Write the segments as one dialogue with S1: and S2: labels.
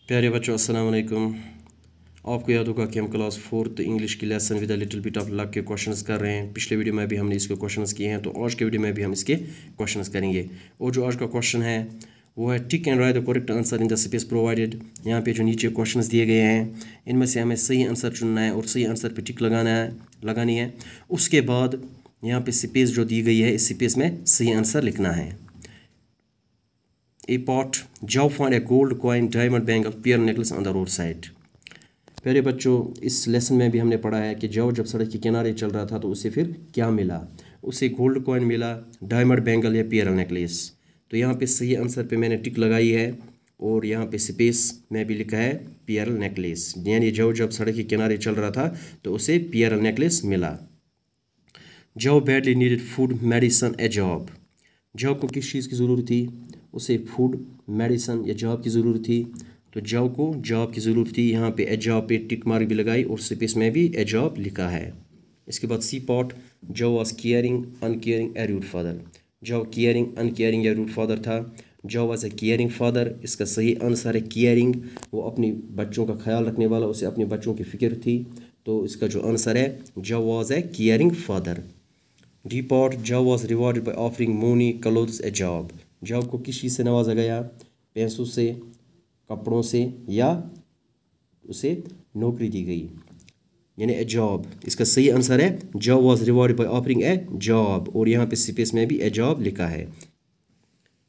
S1: प्यारे बच्चों अस्सलाम वालेकुम। आपको याद होगा कि हम क्लास 4th इंग्लिश की lesson with a little bit of luck के क्वेश्चंस कर रहे हैं। पिछले वीडियो में भी हमने इसके क्वेश्चंस किए हैं, तो आज के वीडियो में भी हम इसके क्वेश्चंस करेंगे। और जो आज का क्वेश्चन है वो है tick and write the correct answer in the space provided. यहाँ पे जो नीचे क्वेश्चंस दिए गए हैं इनमें से हमें सही आंसर चुनना है और सही आंसर पे टिक लगानी है। उसके बाद यहाँ पे स्पेस जो दी गई है इस स्पेस में सही आंसर लिखना है। A pot, Joe found a gold coin, diamond bangle, pearl necklace on the roadside। प्यारे बच्चों, इस लेसन में भी हमने पढ़ा है कि जो जब सड़क के किनारे चल रहा था तो उसे फिर क्या मिला। उसे गोल्ड कॉइन मिला, डायमंड बैंगल या पेरल नेकलेस। तो यहाँ पे सही आंसर पे मैंने टिक लगाई है और यहाँ पे स्पेस में भी लिखा है पेरल नेकलेस, यानी जो जब सड़क के किनारे चल रहा था तो उसे पेरल नेकलेस मिला। Joe badly needed food medicine a job. Joe को किस चीज़ की ज़रूरत थी? उसे फूड, मेडिसन या जॉब की ज़रूरत थी। तो जॉ को जॉब की ज़रूरत थी। यहाँ पे ए जॉब पे टिक मार्क भी लगाई और स्पेस में भी ए जॉब लिखा है। इसके बाद सी पॉट, जो was caring uncaring a rude father. Joe caring uncaring या रूड फादर था। Joe was a caring father, इसका सही आंसर है केयरिंग। वो अपने बच्चों का ख्याल रखने वाला, उसे अपने बच्चों की फ़िक्र थी। तो इसका जो आंसर है जो was a caring father. D part, जो was rewarded by offering money clothes a job. Job को किस चीज़ से नवाजा गया? पैसों से, कपड़ों से, या उसे नौकरी दी गई, यानी ए जॉब। इसका सही आंसर है job was rewarded by offering A job और यहाँ पे स्पेस में भी ए जॉब लिखा है।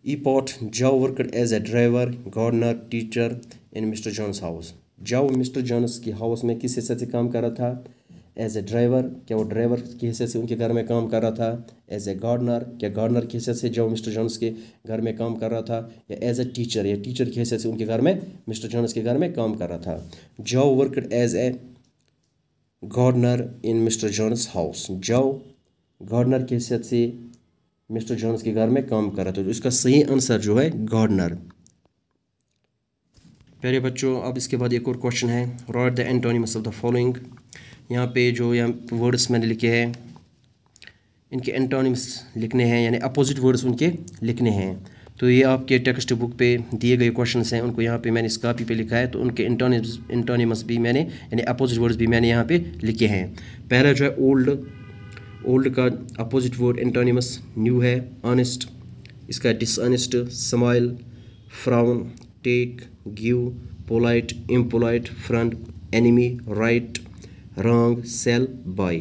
S1: E part, Job worked as a driver, gardener, teacher in Mister John's house. Job Mister John's के हाउस में किस हिस्से से काम कर रहा था? एज ए ड्राइवर, क्या वो ड्राइवर की हैसियत से उनके घर में काम कर रहा था? एज ए गार्डनर, क्या गार्डनर की हैसियत से जो मिस्टर जॉन्स के घर में काम कर रहा था? या एज ए टीचर, या टीचर की हैसियत से उनके घर में मिस्टर जॉन्स के घर में काम कर रहा था? Joe worked as a gardener in Mister John's house. Joe gardener की हैसियत से मिस्टर जॉन्स के घर में काम कर रहा था। तो इसका सही आंसर जो है गार्डनर। प्यारे बच्चों, अब इसके बाद एक और क्वेश्चन है, right the antonyms of the following. यहाँ पे जो यहाँ वर्ड्स मैंने लिखे हैं इनके एंटोनिम्स लिखने हैं, यानी अपोजिट वर्ड्स उनके लिखने हैं। तो ये आपके टेक्स्ट बुक पे दिए गए क्वेश्चंस हैं, उनको यहाँ पे मैंने इस कॉपी पे लिखा है। तो उनके एंटोनिम्स भी मैंने, यानी अपोजिट वर्ड्स भी मैंने यहाँ पे लिखे हैं। पहला जो है ओल्ड का अपोजिट वर्ड एंटोनिमस न्यू है। ऑनेस्ट, इसका dishonest, smile, frown, take, give, polite, impolite, front, enemy, right, wrong, sell, bye.